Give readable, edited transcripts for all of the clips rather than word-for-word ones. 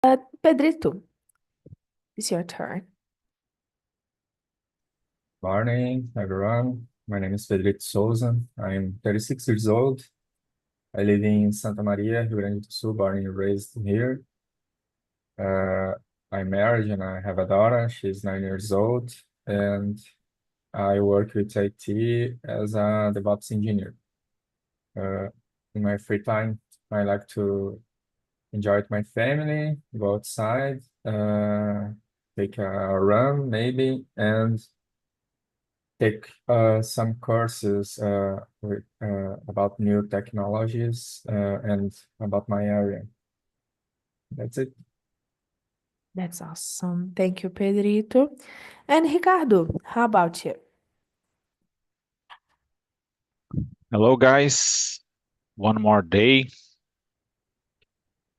Pedrito, it's your turn. Morning, everyone. My name is Federico Souza. I'm 36 years old. I live in Santa Maria, Rio Grande do Sul, born and raised here. Uh, I'm married and I have a daughter. She's 9 years old, and I work with IT as a DevOps engineer. Uh, in my free time, I like to enjoy with my family, go outside, take a run maybe, and take some courses about new technologies and about my area. That's it. That's awesome. Thank you, Pedrito. And Ricardo, how about you? Hello, guys. One more day.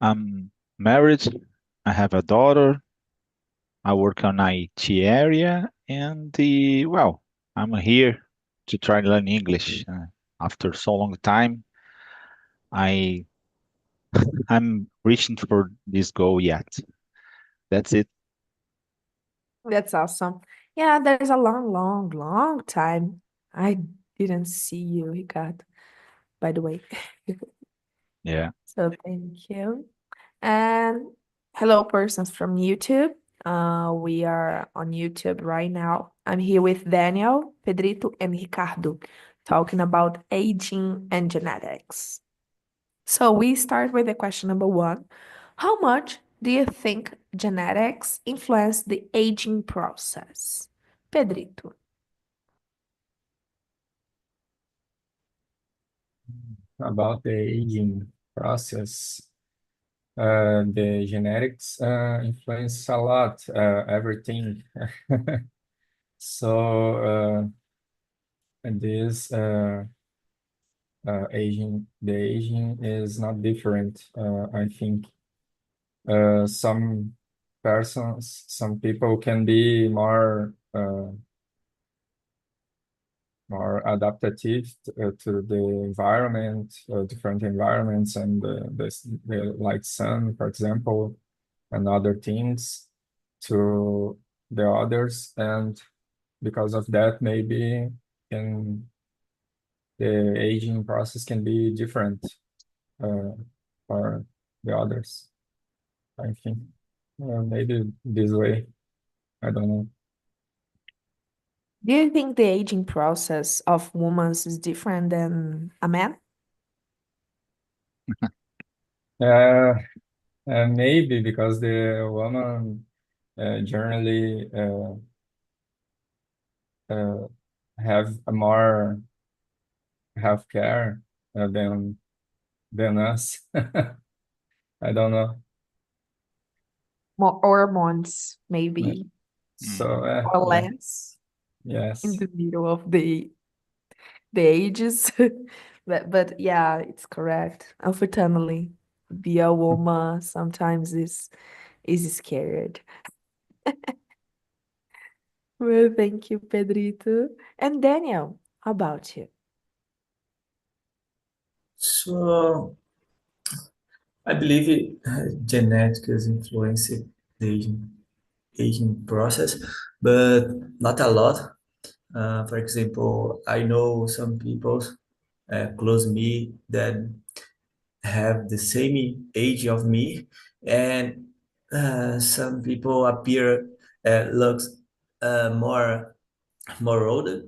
I'm married. I have a daughter. I work on IT area, and I'm here to try to learn English. After so long time, I I'm reaching for this goal yet. That's it. That's awesome. Yeah, there's a long time I didn't see you, Ricardo, by the way. Yeah. So thank you. And hello, persons from YouTube. We are on YouTube right now. I'm here with Daniel, Pedrito, and Ricardo talking about aging and genetics. So we start with the question number one. How much do you think genetics influence the aging process? Pedrito. About the aging process, the genetics influence a lot, everything. So, and this the aging is not different. I think some people can be more adaptive to the environment, different environments, and the like sun, for example, and other things to the others, and because of that, maybe can the aging process can be different uh, for the others. I think maybe this way. I don't know. Do you think the aging process of women is different than a man? Uh, Maybe because the woman generally uh, have a more healthcare than us. I don't know. More hormones, Yeah. maybe, So Mm. or yeah, less in yes. the middle of the ages. But yeah, it's correct. Unfortunately, be a woman sometimes is scared. Well, thank you, Pedrito. And Daniel, how about you? So I believe genetics influence the aging process, but not a lot. For example, I know some people close me that have the same age of me, and some people appear looks more older,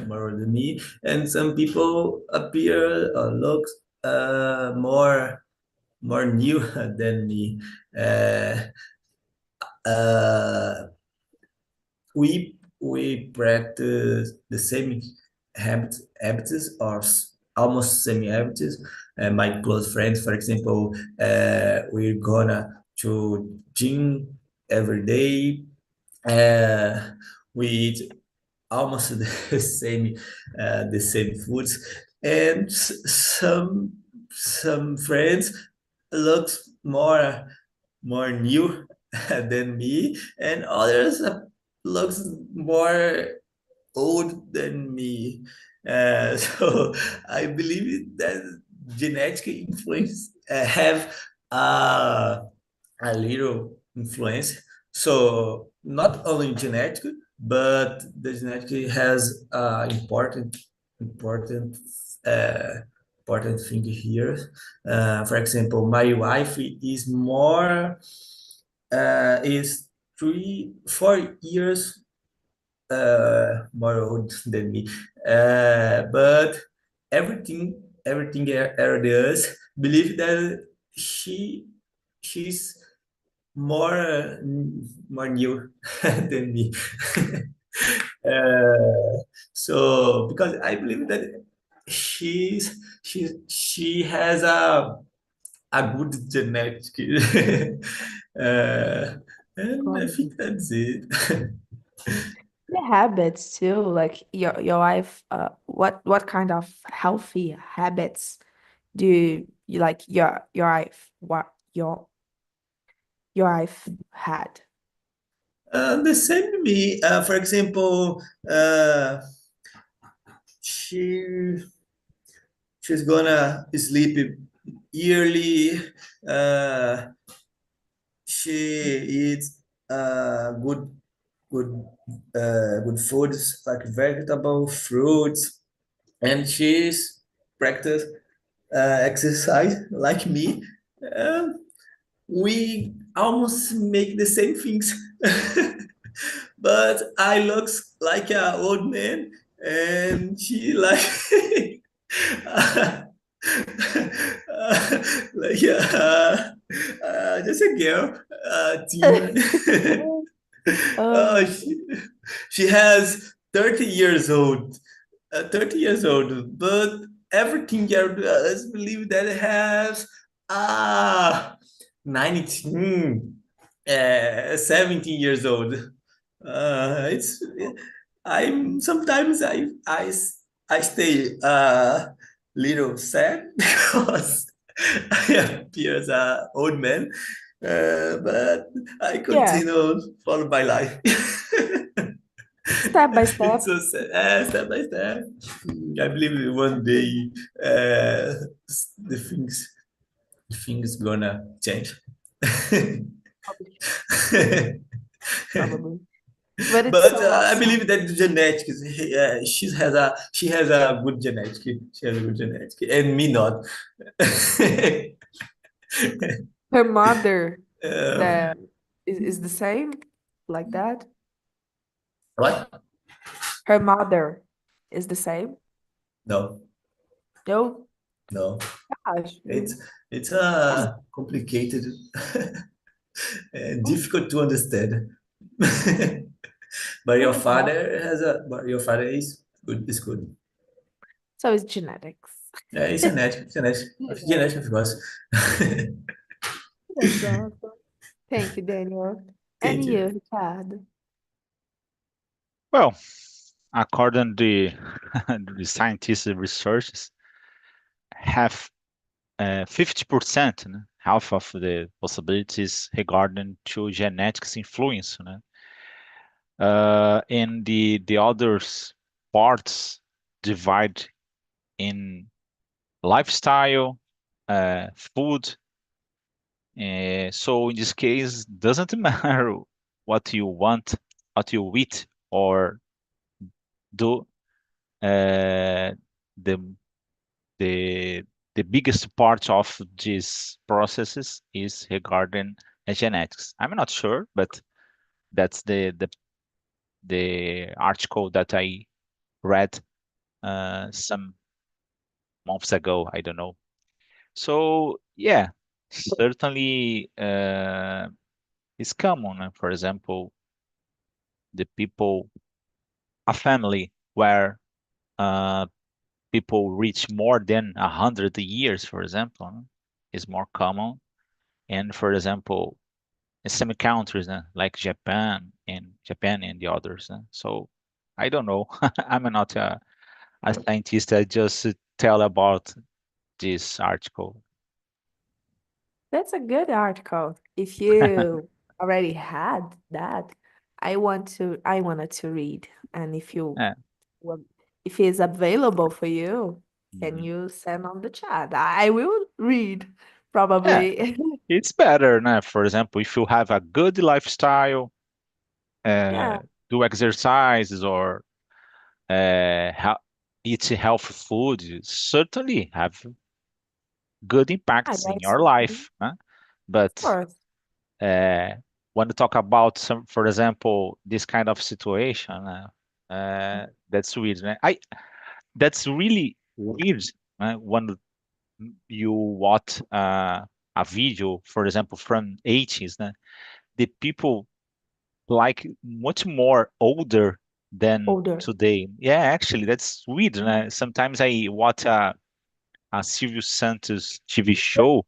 more older than me, and some people appear looks more new than me. Uh, uh, we practice the same habits or almost same habits. My close friends, for example, we're gonna to gym every day. We eat almost the same foods, and some friends looks more new than me, and others looks more old than me. So I believe that genetic influence have uh, a little influence. So not only genetic, but the genetic has important, uh, important thing here. For example, my wife is more, is 4 years more old than me. But everything does believe that she she's more more new than me. uh, so because I believe that she has a good genetic. uh, and I Probably. think that's it. The habits too, like your wife, what kind of healthy habits do you like your wife what your wife had? The same to me. For example, she she's gonna sleep yearly. Uh, she eats good good foods like vegetable, fruits, and she's practice exercise like me. Uh, we almost make the same things. But I looks like an old man, and she like like just a girl, teen. Oh, Oh, she has 30 years old, 30 years old, but everything else believe that it has 19, 17 years old. It's I'm sometimes I stay little sad because I appear as an old man, but I yeah, continue follow my life. step by step. It's so sad, step by step. I believe one day uh, the things gonna change. Probably, probably. But it's But so I believe awesome. that the genetics, she has a good genetic. She has a good genetic, and me not. Her mother um, that is the same like that. what? Her mother is the same. No, No, no. gosh. It's it's That's complicated and difficult to understand. But your father is good. Is good. so it's genetics. Yeah, it's genetic, of course. That's awesome. Thank you, Daniel. And Thank you, you. Ricardo. Well, according to the scientists' researches, have 50%, half of the possibilities regarding to genetics influence, and the others parts divide in lifestyle, food. So in this case, doesn't matter what you want, what you eat or do. Uh, the the the biggest part of these processes is regarding genetics. I'm not sure, but that's the article that I read some months ago. I don't know. So yeah, certainly it's common. For example, the people, a family where uh, people reach more than 100 years, for example, is more common. And for example, in some countries like Japan and the others. So I don't know. I'm not a scientist. I just tell about this article. That's a good article. If you already had that, I wanted to read. And if you Yeah. want, if it's available for you, can Mhm. you send on the chat? I will read. Yeah, Probably. it's better, né? For example, if you have a good lifestyle, uh, Yeah, do exercises or eat healthy food, you certainly have good I impacts in guess. your Mhm. life. Huh? Of But course. uh, when you talk about some, for example, this kind of situation, that's weird. That's really weird when you watch a video, for example, from 80s. The people like much more older than Older. today. Yeah, actually, that's weird. Sometimes I watch a Silvio Santos TV show,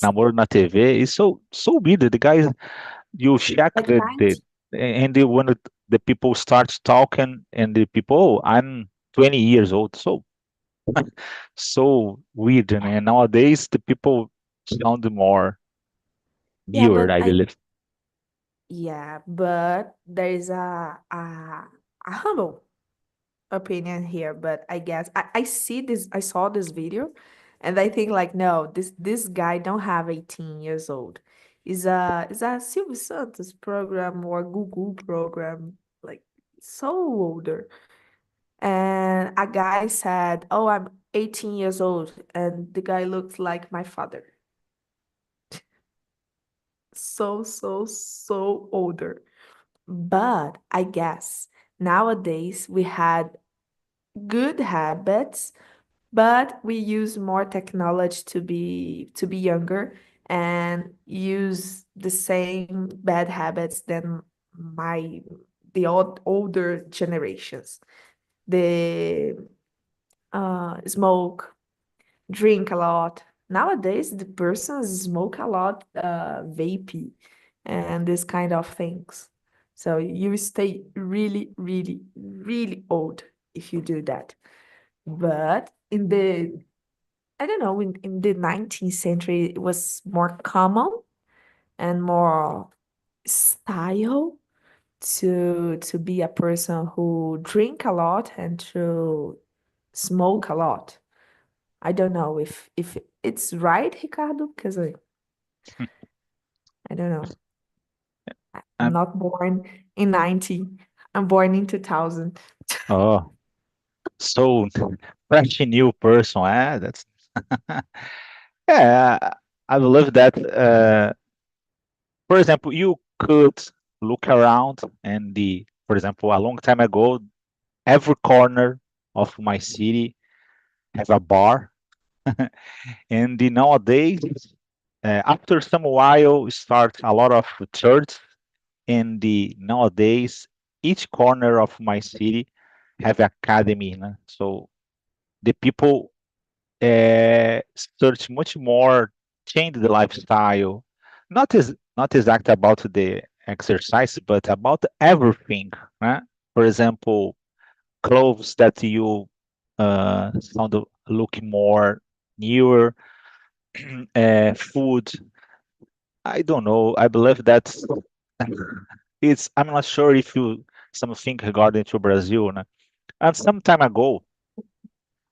Namoro na TV. It's so weird. The guys, you check Like the 90. and when the people start talking and the people, oh, I'm 20 years old. So weird. And nowadays the people sound more Yeah, newer, but I I believe. yeah, but there is a humble opinion here, but I guess I see this, I saw this video and I think like no, this guy don't have 18 years old. Is a Silvio Santos program or Google program, like so older. And a guy said, "Oh, I'm 18 years old," and the guy looks like my father. So older. But I guess nowadays we had good habits, but we use more technology to be younger and use the same bad habits than my the older generations. The smoke, drink a lot. Nowadays, the persons smoke a lot, vapey, and this kind of things. So you stay really, really, really old if you do that. But I don't know, in the 19th century, it was more common and more style to be a person who drink a lot and to smoke a lot. I don't know if it's right, Ricardo, because I don't know. I'm Um, not born in 90. I'm born in 2000. oh, so fresh new person. That's yeah. I believe that. For example, you could look around and for example, a long time ago, every corner of my city have a bar, and nowadays, after some while, start a lot of church, and nowadays, each corner of my city have academy. So the people search much more, change the lifestyle, not exactly about the exercise, but about everything. Né? For example, clothes that you sound look more newer, food. I don't know. I believe that it's. I'm not sure if you something regarding to Brazil. Né? And some time ago,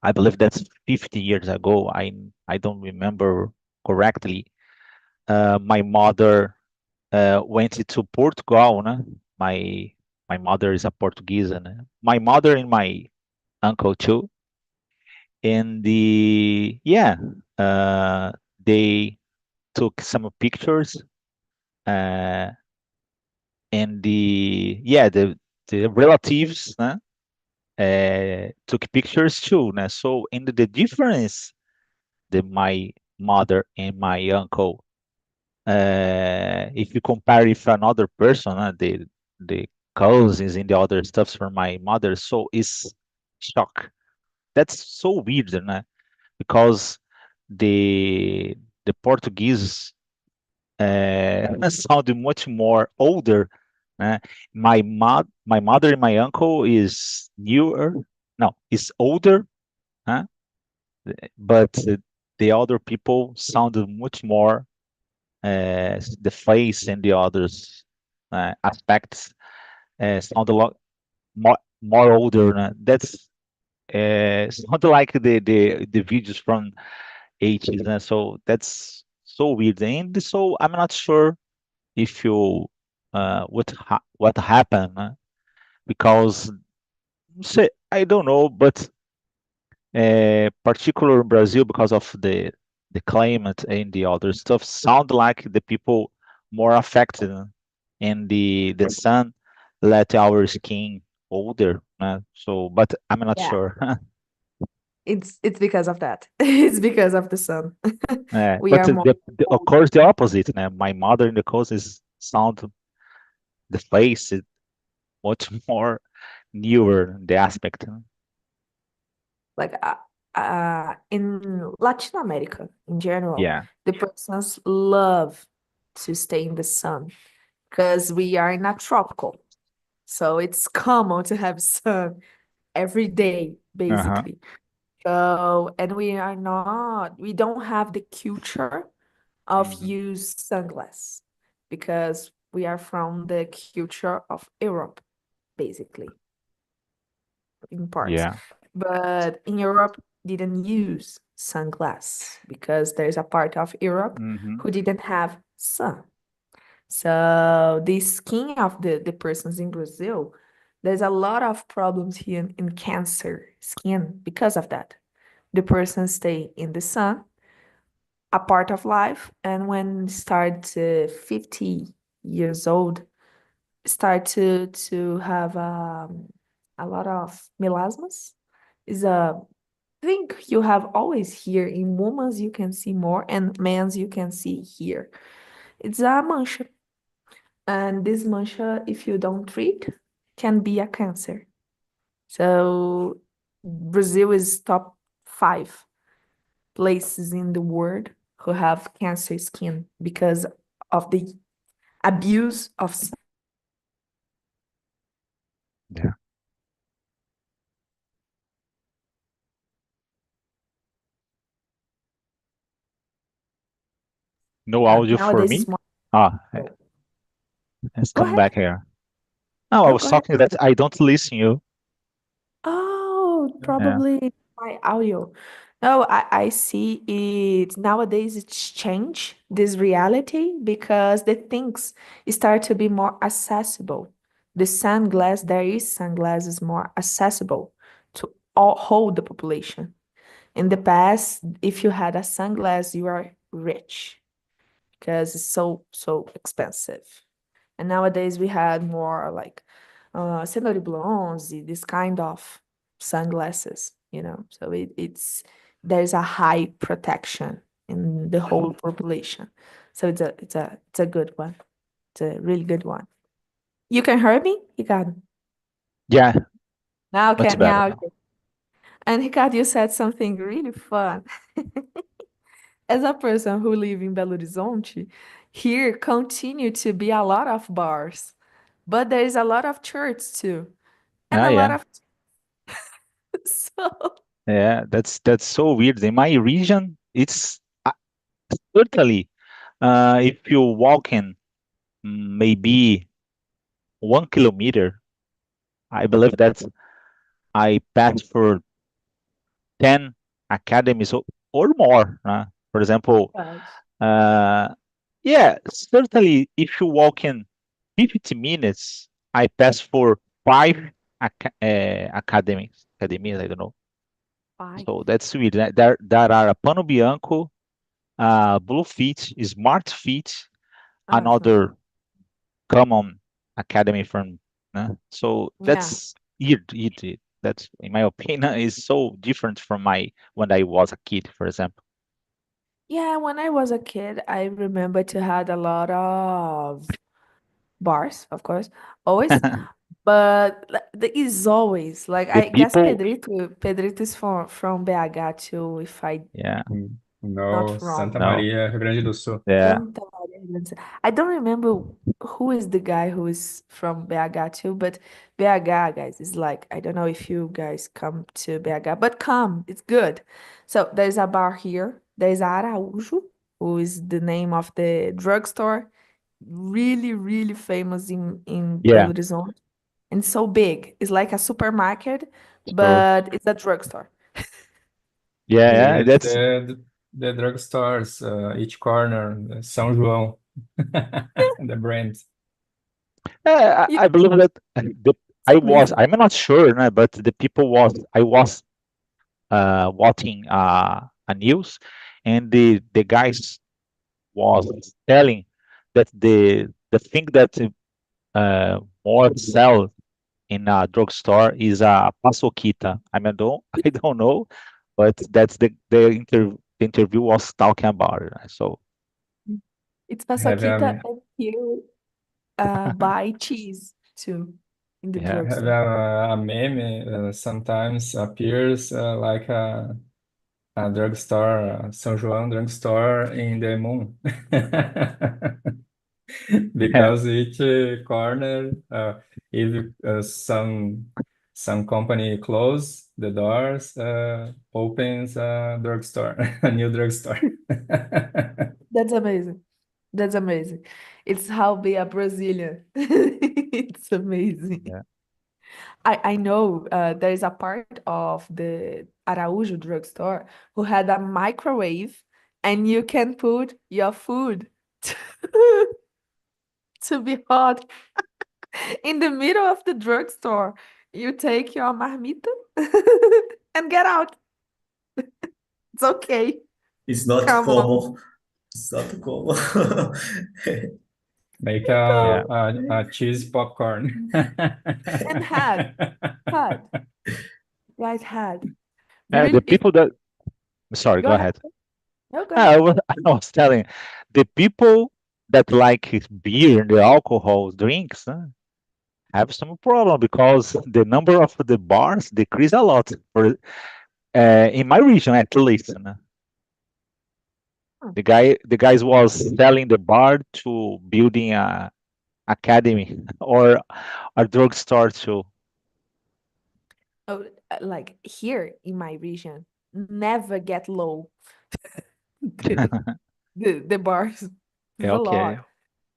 I believe that's 50 years ago. I don't remember correctly. My mother went to Portugal. Né? My my mother is a Portuguese, and my mother and my uncle too. And yeah, uh, they took some pictures, uh, and yeah, the relatives took pictures too. Né? So in the difference, my mother and my uncle, if you compare with another person, the cousins and the other stuffs from my mother, so it's shock. That's so weird, né? Because the Portuguese sound much more older. My mother and my uncle is newer, no, is older, uh, but the other people sound much more the face and the others aspects sound a lot more older. That's sound like the videos from H's. So that's so weird. And so I'm not sure if you what happened because say I don't know, but particular in Brazil because of the climate and the other stuff sound like the people more affected and the sun let our skin older. So, but I'm not Yeah, sure. it's because of that. It's because of the sun. We But are more of cold. course the opposite. My mother in the coast is sound the face is much more newer the aspect. Like in Latin America in general, Yeah. the persons love to stay in the sun because we are in a tropical. So it's common to have sun every day, Uh-huh. basically. So, and we don't have the culture of Hmm. use sunglasses because we are from the culture of Europe, basically, in parts. Yeah. But in Europe, didn't use sunglasses because there's a part of Europe Hmm. who didn't have sun. So the skin of the persons in Brazil, there's a lot of problems here in cancer skin because of that. The person stay in the sun a part of life, and when start 50 years old, start to have a lot of melasmas. Is a think you have always here in women's you can see more and men's you can see here. It's a mancha, and this mancha, if you don't treat, can be a cancer. So Brazil is top 5 places in the world who have cancer skin because of the abuse of Yeah. No sun. audio for Nowadays me. it's more. Let's Go come ahead. back here. No, I No, was go ahead. talking that I don't listen you. Oh, Yeah. probably my audio. No, I see it nowadays it's changed this reality because the things start to be more accessible. The sunglass, there is sunglasses more accessible to all whole the population. In the past, if you had a sunglass, you are rich because it's so expensive. And nowadays we had more like cenoura bronze, this kind of sunglasses, So it's there's a high protection in the whole population. So it's a good one. It's a really good one. You can hear me, Ricardo? Yeah, Now much can better now. now. Okay. And Ricardo, you said something really fun. As a person who live in Belo Horizonte, here continue to be a lot of bars, but there is a lot of church too, and Ah, a lot yeah. of so Yeah, that's so weird. In my region, it's totally if you walk in maybe 1 kilometer, I believe that I passed for 10 academies or more. For example, Yes. uh, yeah, certainly if you walk in 50 minutes, I pass for five academies, I don't know. Five. So that's sweet. There are a Pano Bianco, Blue Fit, Smart Fit, From another common academy from. So yeah. that's it. That's in my opinion is so different from my when I was a kid, for example. Yeah, when I was a kid, I remember to had a lot of bars, of course, always. But there is always like The I guess people, Pedrito is from BH too, if I yeah, No, not Santa wrong. no, Maria, Rio Grande do Sul. yeah, Santa Maria Grande. I don't remember who is the guy who is from BH too, but BH, guys, is like, I don't know if you guys come to BH, but come, it's good. So there's a bar here. There's Araújo, who is the name of the drugstore. Really, really famous in yeah. Belo Horizonte. And so big. It's like a supermarket, So but it's a drugstore. yeah, Yeah, yeah. it's That's the the drugstores, each corner, São João, the brand. You I believe that it's amazing. I'm not sure, no, but the people I was watching a news, and the guys was telling that the thing that more sell in a drugstore is a pasoquita. I don't know, but that's the interview was talking about it. So It's Have paçoquita and you buy cheese too in the have drugstore. a meme sometimes appears like a drugstore, São João drugstore in the moon. yeah, Because each corner, if some company close the doors, opens a drugstore, a new drugstore. That's amazing. That's amazing. It's how be a Brazilian. It's amazing. yeah. I know there is a part of the Araújo drugstore who had a microwave and you can put your food to be hot in the middle of the drugstore. You take your marmita and get out. It's okay. It's not Come on. common. It's not common. Make Yeah. a cheese popcorn. And had, guys had. The Really, people that sorry, go go ahead. ahead. No, go ahead. I was telling the people that like beer, the alcohol drinks, have some problem because the number of the bars decrease a lot for in my region at least. Hmm. The guys was selling the bar to building a academy or a drugstore too. Oh, like here in my region, never get low. The, the bars. It's a Okay. lot.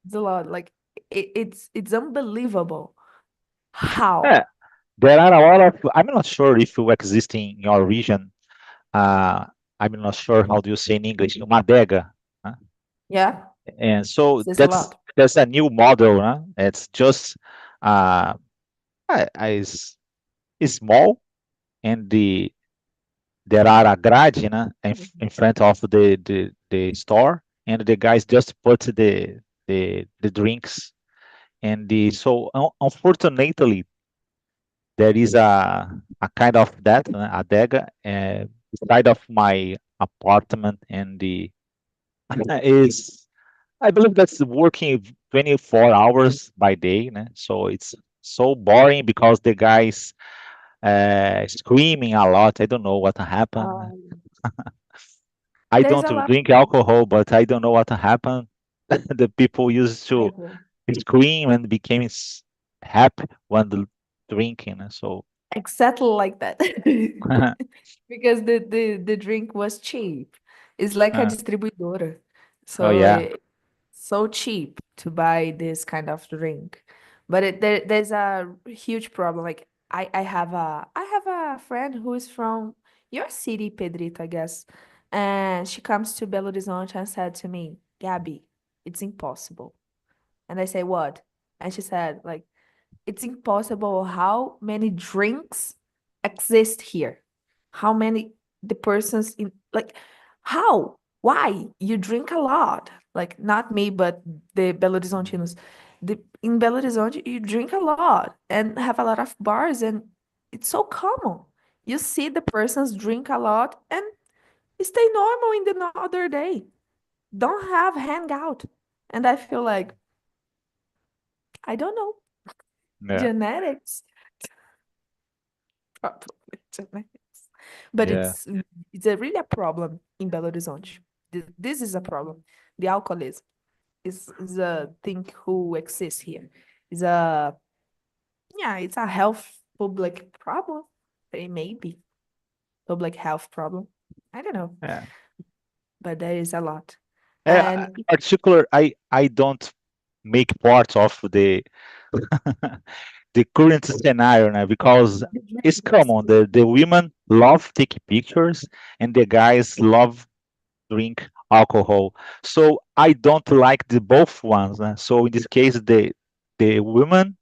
It's a lot. Like it's unbelievable how. Yeah, there are a lot of. I'm not sure if you exist in your region. Uh, I'm not sure how do you say in English, uma adega. Huh? Yeah, And so there's a lot. that's a new model. Huh? It's just uh, is small, and there are a grade in front of the store, and the guys just put the drinks and unfortunately there is a kind of that adega beside of my apartment, and the is I believe that's working 24 hours by day, né? So it's so boring because the guys screaming a lot. I don't know what happened. Um, I there's don't a lot. drink alcohol, but I don't know what happened. The people used I to agree. scream and became happy when drinking. So Exactly like that. Because the drink was cheap. It's like a uh, distribuidora. oh So yeah, so cheap to buy this kind of drink. But there's a huge problem. Like I have a friend who is from your city, Pedrito, I guess. And she comes to Belo Horizonte and said to me, Gabby, it's impossible. And I say, what? And she said, like, it's impossible how many drinks exist here. How many the persons in like how? Why? You drink a lot. Like not me, but the Belo Horizontinos. In Belo Horizonte, you drink a lot and have a lot of bars, and it's so common. You see the persons drink a lot and stay normal in the other day. Don't have hangout. And I feel like, I don't know, yeah, genetics. Probably genetics. But yeah. it's a really a problem in Belo Horizonte. This is a problem. The alcoholism is a thing who exists here. Is a yeah, it's a health public problem. It may be public health problem. I don't know, Yeah. but there is a lot. And Particular, I don't make part of the the current scenario now because the it's drinks, common. The women love take pictures and the guys love drink alcohol. So I don't like the both ones. So in this case, the women,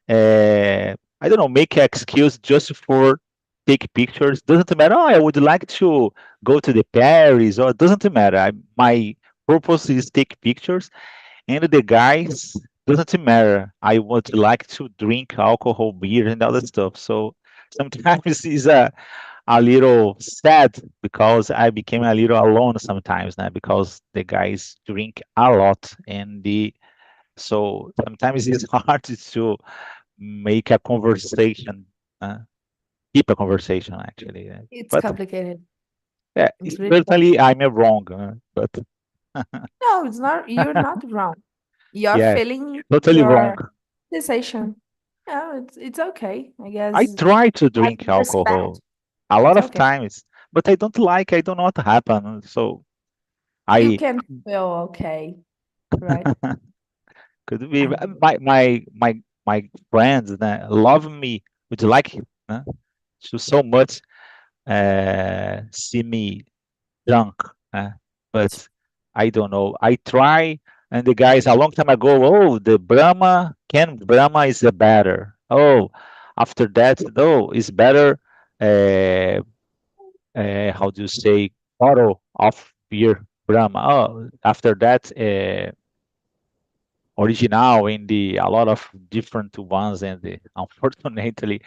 I don't know, make an excuse just for take pictures. Doesn't matter. Oh, I would like to go to the Paris, or doesn't matter. My purpose is take pictures, and the guys doesn't matter. I would like to drink alcohol, beer, and other stuff. So sometimes it's a little sad because I became a little alone sometimes now because the guys drink a lot, and the so sometimes it's hard to make a conversation, uh, keep a conversation actually. It's But complicated. yeah, It's really certainly complicated. I'm wrong, but No, it's not. You're not wrong. You're yeah, feeling totally wrong. your sensation. Yeah, it's okay. I I guess try to have drink respect. alcohol a It's lot of okay. times, but I don't like. I don't know what happened. So You I can feel okay, right? could be Um, my friends love me. Would you like uh, to so much see me drunk, but I don't know. I try, and the guys a long time ago. Oh, the Brahma is the better. Oh, after that, no, it's better. Uh, how do you say bottle of beer Brahma? Oh, after that, original in the a lot of different ones, and unfortunately,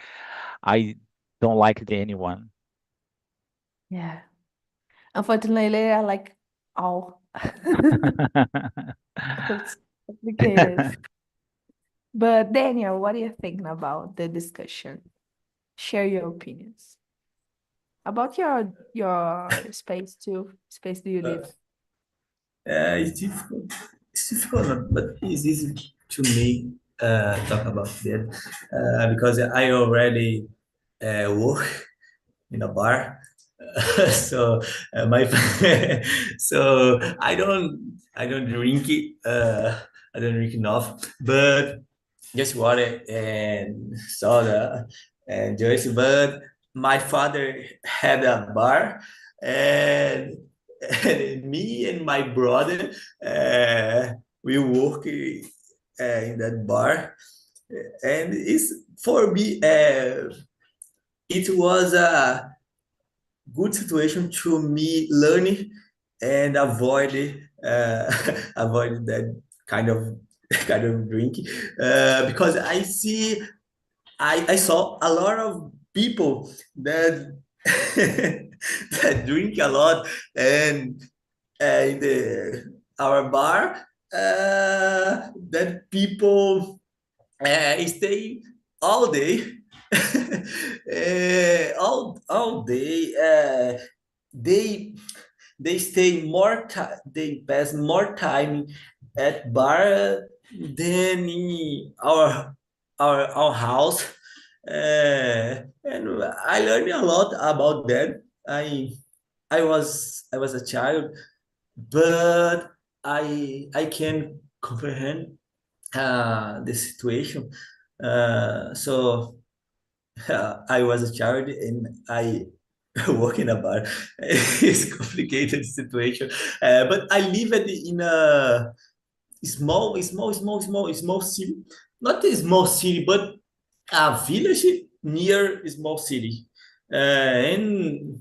I don't like the anyone. yeah. Unfortunately, I like all. So it's complicated. But Daniel, what are you thinking about the discussion? Share your opinions about your space too. Space do you Uh, live? it's difficult. It's difficult, but it's easy to me talk about that because I already work in a bar. So my so I don't drink it. I don't drink enough, but just water and soda and juice. But my father had a bar, and, and me and my brother we work in that bar, and it's for me. It was a good situation to me learning and avoid avoid that kind of kind of drink because I saw a lot of people that that drink a lot and in our bar that people stay all day all day they they stay more time they pass more time at bar than in our house and I learned a lot about that I was a child but I can comprehend the situation so I was a child and I work in a bar. It's a complicated situation, but I live in a small city. Not a small city, but a village near a small city, and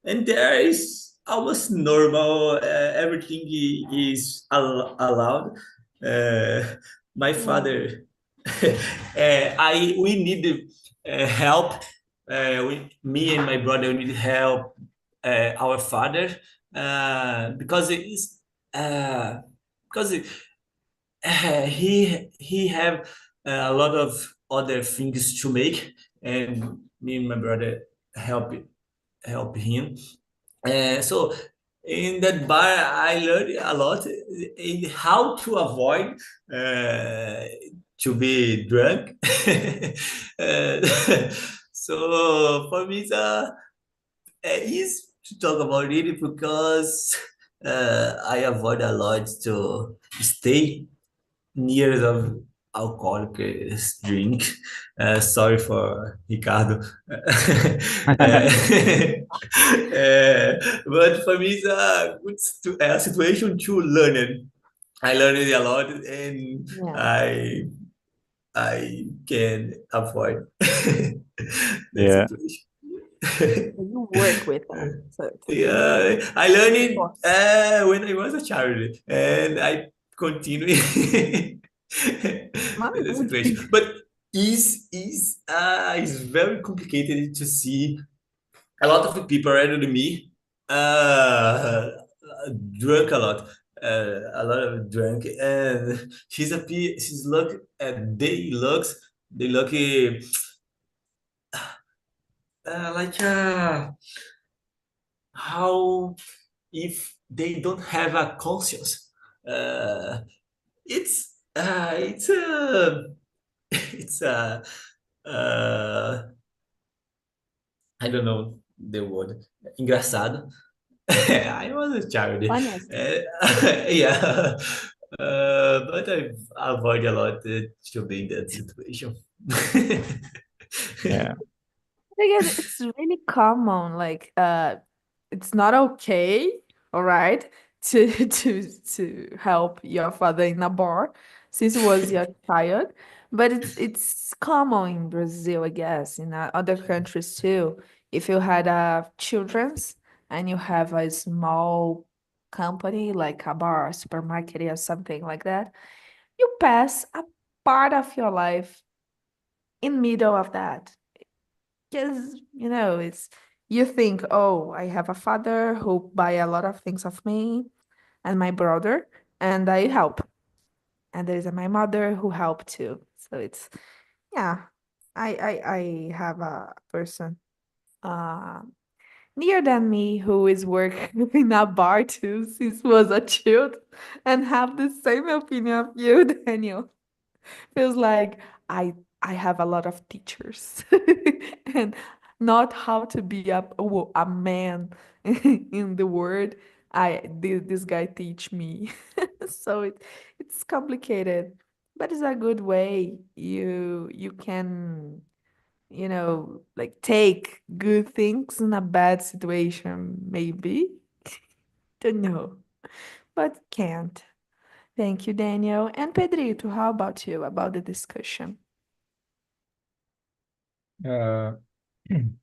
there is almost normal. Everything is allowed. Uh, my Yeah. father, I we need help. Me and my brother we need help. Our father, because it is because he have a lot of other things to make, and me and my brother help him. So in that bar, I learned a lot in how to avoid uh, to be drunk. Uh, so for me, it's easy to talk about it because I avoid a lot to stay near of alcoholic drink. Sorry for Ricardo. But for me, it's a good situation to learn it. I learned it a lot, and Yeah. I can avoid that Yeah, situation. You work with that. So Yeah, I learned of it course. when I was a child, and I continue My in the God. situation. But is very complicated to see a lot of people around me uh, drunk a lot of drunk, and she's they look like how if they don't have a conscience. Uh, it's it's uh, I don't know the word. Engraçado. I was a child. Honest. Yeah. But I avoid a lot to be in that situation. yeah, Again, it's really common. Like, it's not okay, all right, to to help your father in a bar since he was your child. But it's common in Brazil, I guess, in other countries too. If you had children's and you have a small company like a bar, supermarket, or something like that, you pass a part of your life in middle of that. Because, it's you think, oh, I have a father who buy a lot of things of me and my brother, and I help. And there's my mother who help too. So it's yeah. I have a person uh near than me who is working in a bar too since was a child and have the same opinion of you, Daniel. Feels like I have a lot of teachers and not how to be a man in the world. This guy teach me. So it's complicated, but it's a good way. You can, like take good things in a bad situation, maybe. Don't know, but can't. Thank you, Daniel. And Pedrito, how about you about the discussion? Uh,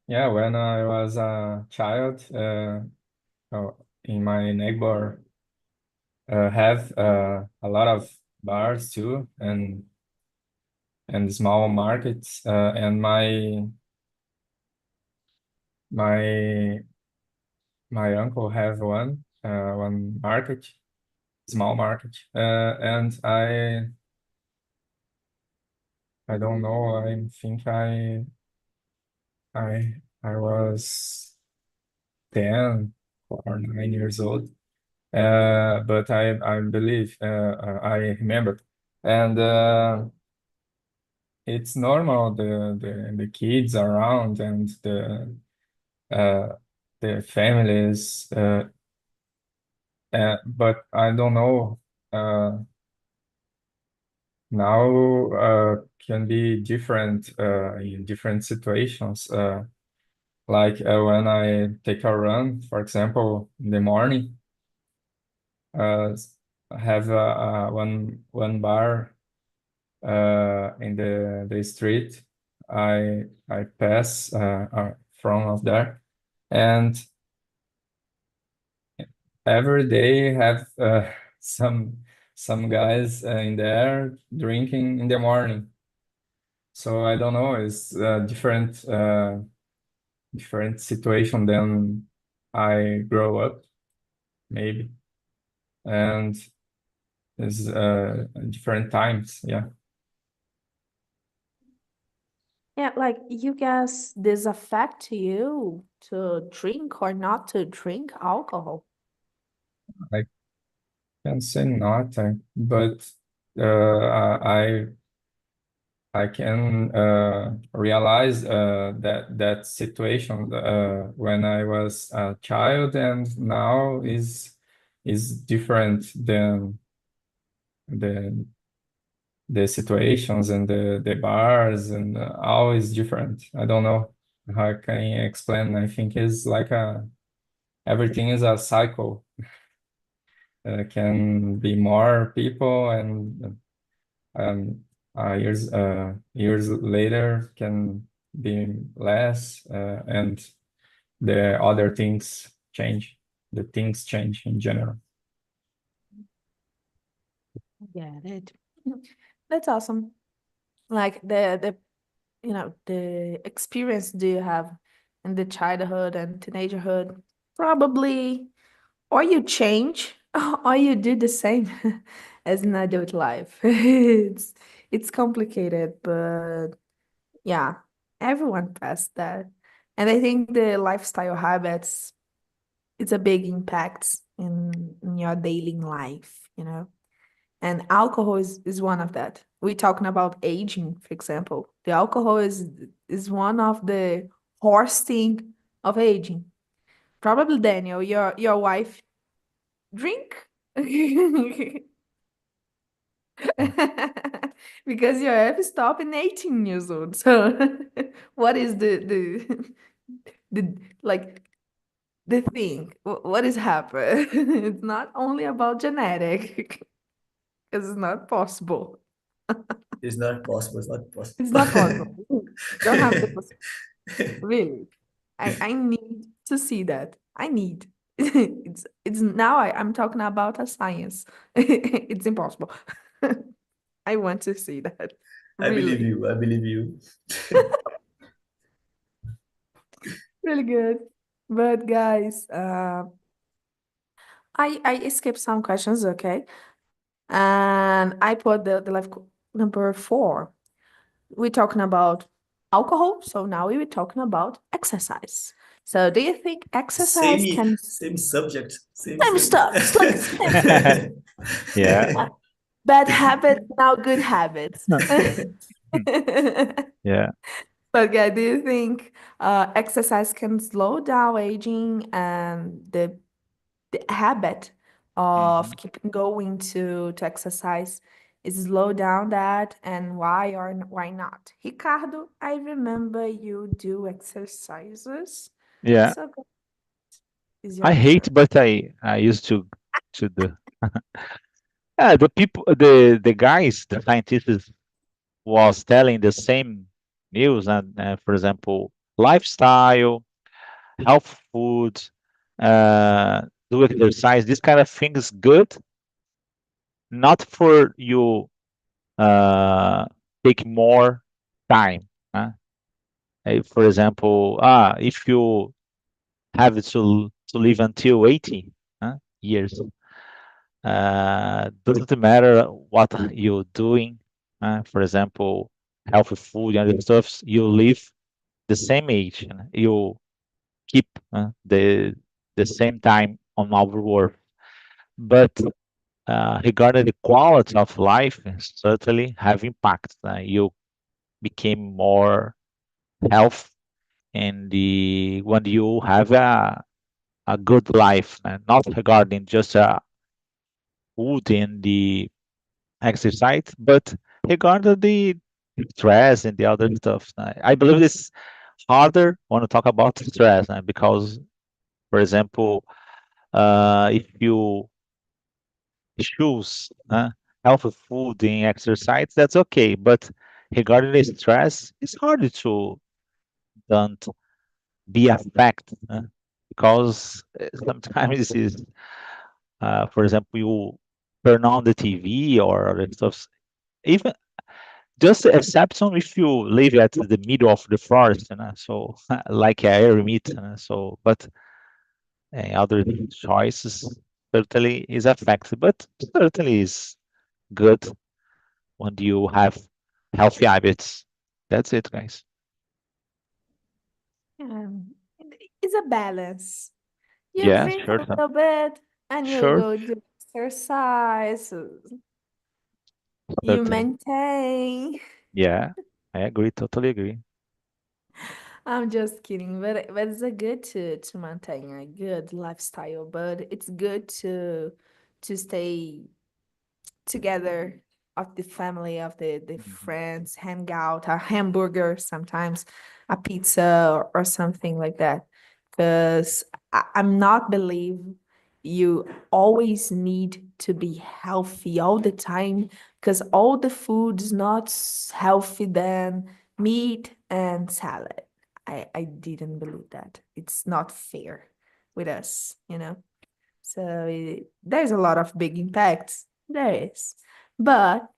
yeah, when I was a child, in my neighbor have a lot of bars too, and small markets. And my my uncle have one market, small market, and I don't know. I think I was 10 or 9 years old. But I believe I remember, and it's normal the kids around and uh, the families, but I don't know. Now can be different in different situations. Like when I take a run, for example, in the morning, uh, I have one bar in the street. I pass front of there, and every day have some some guys in there drinking in the morning. So I don't know, it's a different situation than I grow up, maybe, and it's different times. Yeah, Yeah, like you guess this affect you to drink or not to drink alcohol? I can say not, but I can realize that situation when I was a child and now is different than the situations and the bars and all is different. I don't know how can I explain. I think it's like everything is a cycle. Can be more people and um, years later can be less and the other things change. The things change in general. Get it. That's awesome. Like the experience do you have in the childhood and teenagerhood? Probably, or you change, or you do the same as an adult life. It's complicated, but yeah, everyone passed that. And I think the lifestyle habits, it's a big impact in your daily life, you know? And alcohol is one of that. We're talking about aging, for example. The alcohol is one of the worst thing of aging. Probably Daniel, your wife drink because your wife stopped in 18 years old. So what is the like the thing? What is happened? It's not only about genetic, because it's not possible. It's not possible. It's not It's possible. not possible. Don't have the possibility. Really. I need to see that. I need. It's now I'm talking about a science. It's impossible. I want to see that. I believe Really. you. I believe you. Really good. But guys, I skipped some questions, okay? And I put the number 4. We're talking about alcohol, so now we're talking about exercise. So do you think exercise Same, can same subject. Same, same same. stuff? It's like Yeah. bad habits, now good habits. Yeah. But yeah, do you think exercise can slow down aging and the habit of Mhm. keeping going to exercise is slow down that, and why or why not? Ricardo, I remember you do exercises. Yeah. So go- is I your hate, turn. but I used to do. Yeah, the people, the guys, the scientists was telling the same news, and for example, lifestyle, health food, uh, do exercise. This kind of thing is good, not for you uh, take more time. For example, if you have to live until 80 years, doesn't matter what you're doing. For example, healthy food and other stuff, you live the same age. You keep the same time on our work. But regarding the quality of life, certainly have impact. You became more health and the when you have a good life, not regarding just food and the exercise, but regarding the stress and the other stuff. I believe it's harder when to talk about stress because, for example, if you choose healthy food and exercise, that's okay. But regarding the stress, it's hard to don't be affected because sometimes it's, for example, you turn on the TV or other stuff. Even just the exception if you live at the middle of the forest, so like a eremit, so but other choices certainly is affected, but certainly is good when you have healthy habits. That's it, guys. It's a balance. You Yeah, drink a sure, little bit and you sure, go do exercise. You certainly. maintain. Yeah, I agree, totally agree. I'm just kidding, but it's a good to maintain a good lifestyle, but it's good to stay together the family, of the Mhm. friends, hang out, a hamburger, sometimes a pizza or something like that. Because I'm not believe you always need to be healthy all the time, because all the food is not healthy than meat and salad. I didn't believe that. It's not fair with us, you know? So there's a lot of big impacts. There is. But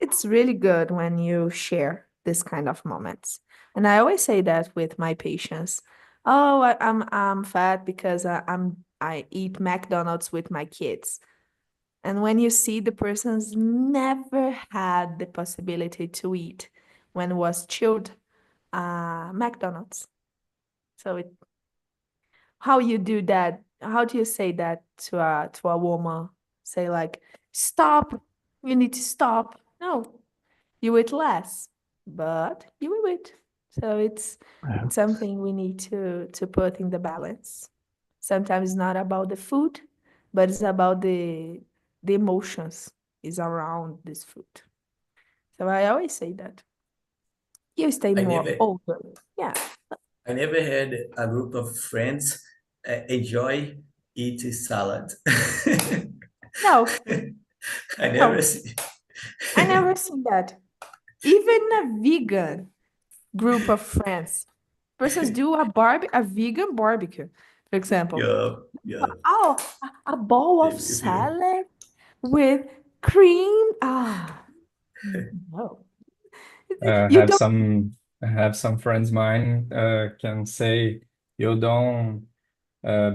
it's really good when you share this kind of moments. And I always say that with my patients. Oh, I'm fat because I eat McDonald's with my kids. And when you see the person's never had the possibility to eat when was chilled McDonald's. So how you do that? How do you say that to a woman? Say like, stop. You need to stop. No, you eat less, but you will eat. So Yeah. it's something we need to put in the balance. Sometimes it's not about the food, but it's about the emotions is around this food. So I always say that you stay I more never older. Yeah. I never had a group of friends enjoy eat salad. No, I never no, see. I never seen that. Even a vegan group of friends, persons do a vegan barbecue, for example. Yeah, yeah. Oh, a bowl of If you salad with cream. No. You Have don't. some friends mine can say you don't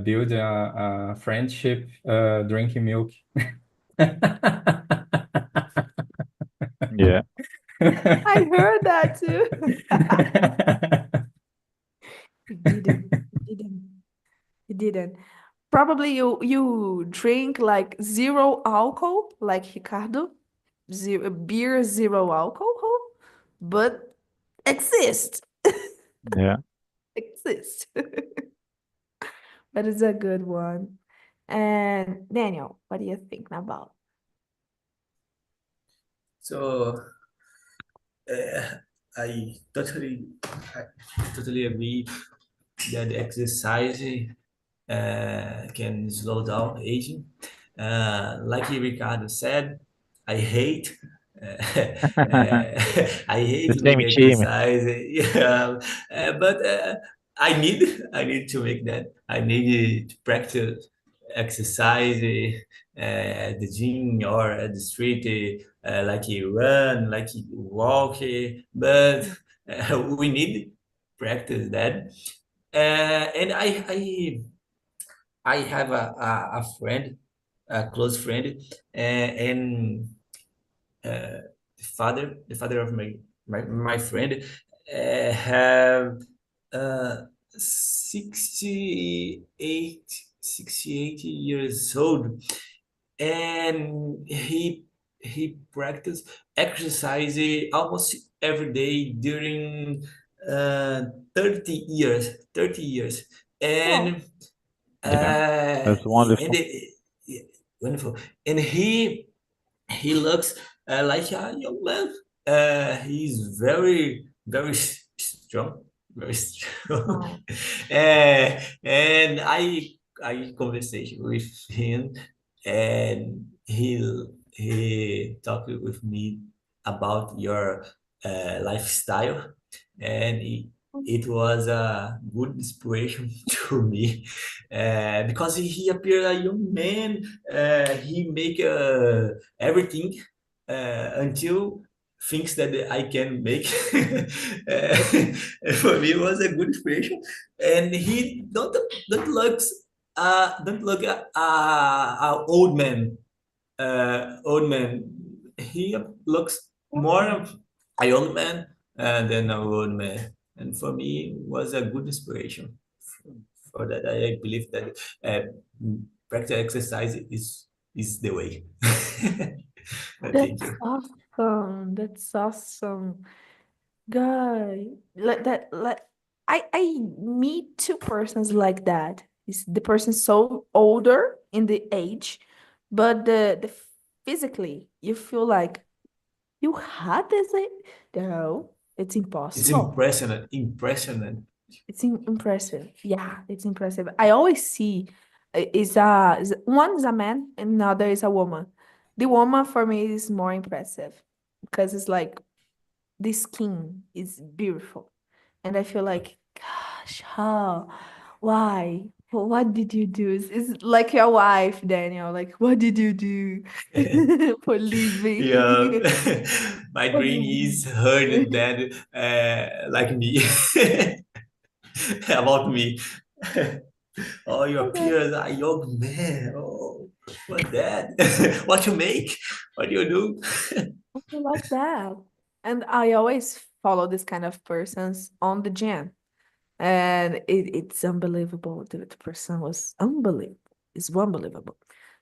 build a friendship drinking milk. Yeah. I heard that too. You didn't. You didn't. You didn't. Probably you drink like zero alcohol, like Ricardo. Zero beer, zero alcohol, but exist. Yeah. Exist. That is a good one. And Daniel, what do you think about? so I I totally agree that exercise can slow down aging. Like Ricardo said, I hate. I hate The to make same team. exercise, yeah, but I need to make that. I need to practice exercise at the gym or at the street, like you run, like you walk. But we need practice that. And I have a friend, a close friend, and the father of my friend, have uh, 68, 68 years old, and he practiced exercise almost every day during uh, 30 years, Oh, and Yeah. That's and wonderful. yeah, wonderful. And he looks like a young man. He's very strong, very strong. oh, And I conversation with him, and he talked with me about your lifestyle, and it was a good inspiration to me, because he appeared a young man. He make everything until things that I can make. uh, for me, it was a good inspiration, and he don't look a old man. He looks more of a young man than a old man, and for me, it was a good inspiration. For that, I believe that practice exercise is the way. Thank that's you. awesome. That's awesome. Guy, like that, like I meet two persons like that. Is the person so older in the age, but the physically you feel like You had this? No, it's It's impossible. impressionant. It's impressive. Yeah, it's impressive. I always see one is a man and another is a woman. The woman for me is more impressive because it's like the skin is beautiful. And I feel like, gosh, how? Why? What did you do? It's like your wife, Daniel. Like, what did you do for Yeah, living? my What do dream you is heard do? that like me about me. Oh, your Okay, peers are young man. Oh, what that? What you make? What you do? I love that. And I always follow this kind of persons on the gym. And it's unbelievable. The person was unbelievable. It's unbelievable.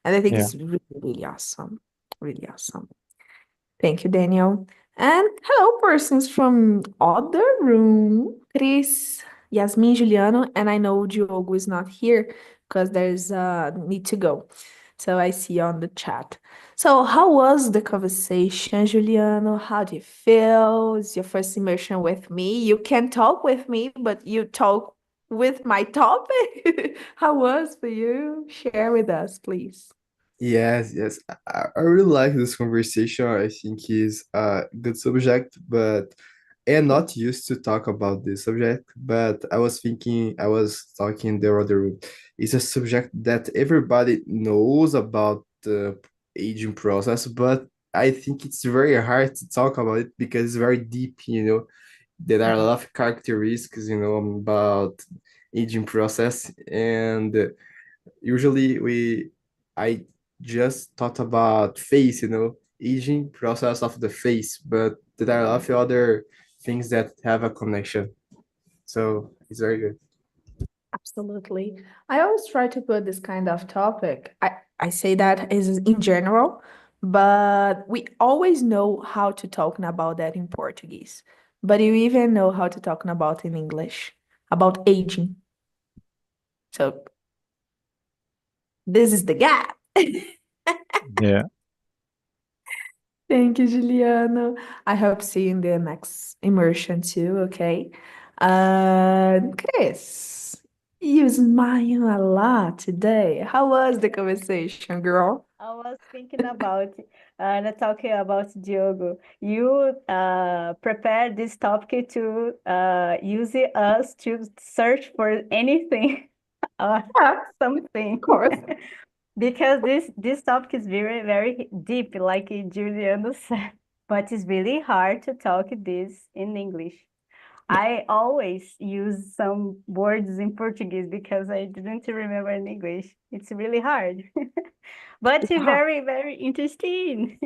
And I think Yeah. it's really, really awesome. Really awesome. Thank you, Daniel. And hello, persons from other room. Chris, Yasmin, Juliano, and I know Diogo is not here because there's need to go. So I see you on the chat. So how was the conversation, Juliano? How do you feel? It's your first immersion with me. You can talk with me, but you talk with my topic. How was for you? Share with us, please. Yes, yes. I really like this conversation. I think is a good subject, but I am not used to talk about this subject. But I was thinking, I was talking the other room. It's a subject that everybody knows about the aging process, but I think it's very hard to talk about it because it's very deep, you know. There are a lot of characteristics, you know, about aging process, and usually I just thought about face, you know, aging process of the face, but there are a lot of other things that have a connection. So it's very good. Absolutely. I always try to put this kind of topic. I say that is in general, but we always know how to talk about that in Portuguese. But you even know how to talk about in English about aging. So this is the gap. Yeah. Thank you, Juliano. I hope see you in the next immersion too, okay? Chris, you smile a lot today. How was the conversation, girl? I was thinking about talking about Diogo. You prepared this topic to use us to search for anything or Yeah, something. of course. Because this topic is very, very deep, like Juliano said. But it's really hard to talk this in English. Yeah. I always use some words in Portuguese because I didn't remember in English. It's really hard. But It's hard. very, very interesting.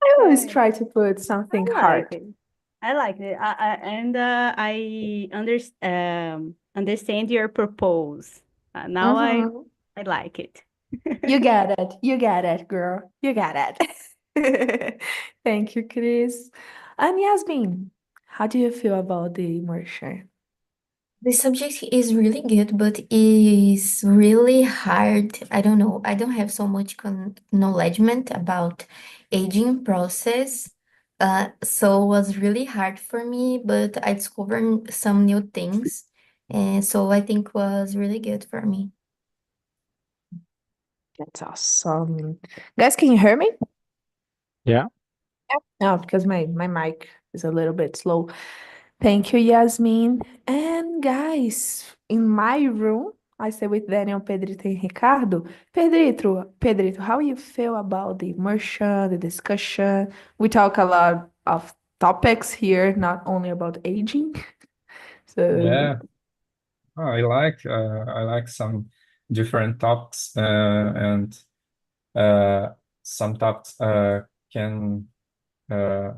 I always I try to put something I like hard. it. I like it. Understand your purpose. Now Mhm. I like it. You get it. You get it, girl. You get it. Thank you, Chris. And Yasmin, how do you feel about the immersion? The subject is really good, but is really hard. I don't know. I don't have so much knowledgement about aging process. So it was really hard for me, but I discovered some new things. And so I think was really good for me. That's awesome. Guys, can you hear me? Yeah. No, because my mic is a little bit slow. Thank you, Yasmin. And guys, in my room, I stay with Daniel, Pedrito, and Ricardo. Pedrito, how you feel about the immersion, the discussion? We talk a lot of topics here, not only about aging. So, Yeah, I like some different topics, and some topics can uh,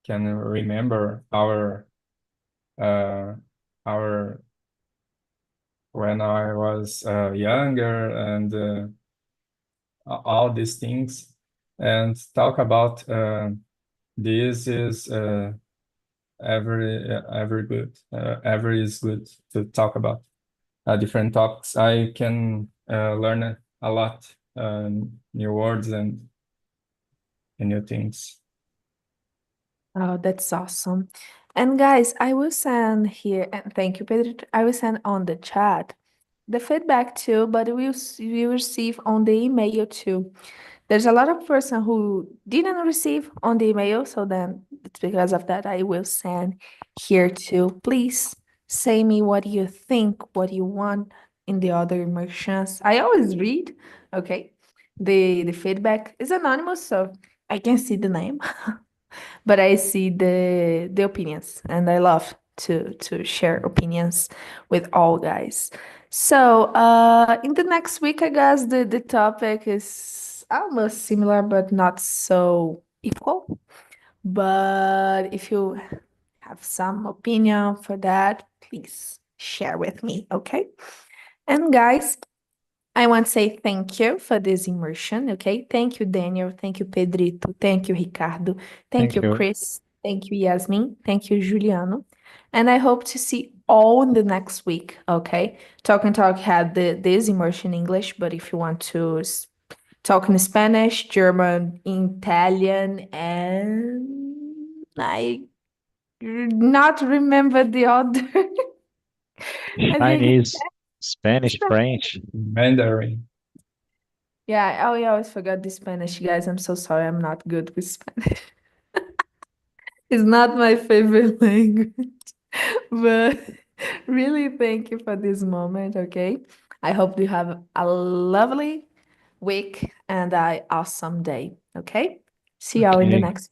can remember uh, our when I was younger, and all these things, and talk about this is every good. Every is good to talk about different topics. I can learn a lot, new words, and and new things. Oh, that's awesome. And guys, I will send here, and thank you, Pedro. I will send on the chat the feedback too, but we will receive on the email too. There's a lot of person who didn't receive on the email, so then it's because of that I will send here too. Please say me what you think, what you want in the other immersions. I always read, okay? The feedback is anonymous, so I can see the name, but I see the opinions, and I love to share opinions with all guys. So, in the next week, I guess the topic is almost similar, but not so equal. But if you have some opinion for that, please share with me, okay? And guys, I want to say thank you for this immersion, okay? Thank you, Daniel. Thank you, Pedrito. Thank you, Ricardo. Thank Thank you, you. Chris. Thank you, Yasmin. Thank you, Juliano. And I hope to see all in the next week, okay? Talk and Talk had this immersion English, but if you want to talk in Spanish, German, Italian, and I not remember the other. I think Chinese, Spanish, French. Mandarin. yeah, I always forgot the Spanish, guys. I'm so sorry. I'm not good with Spanish. It's not my favorite language. But really, thank you for this moment, okay? I hope you have a lovely week and an awesome day, okay? See y'all in the Okay. next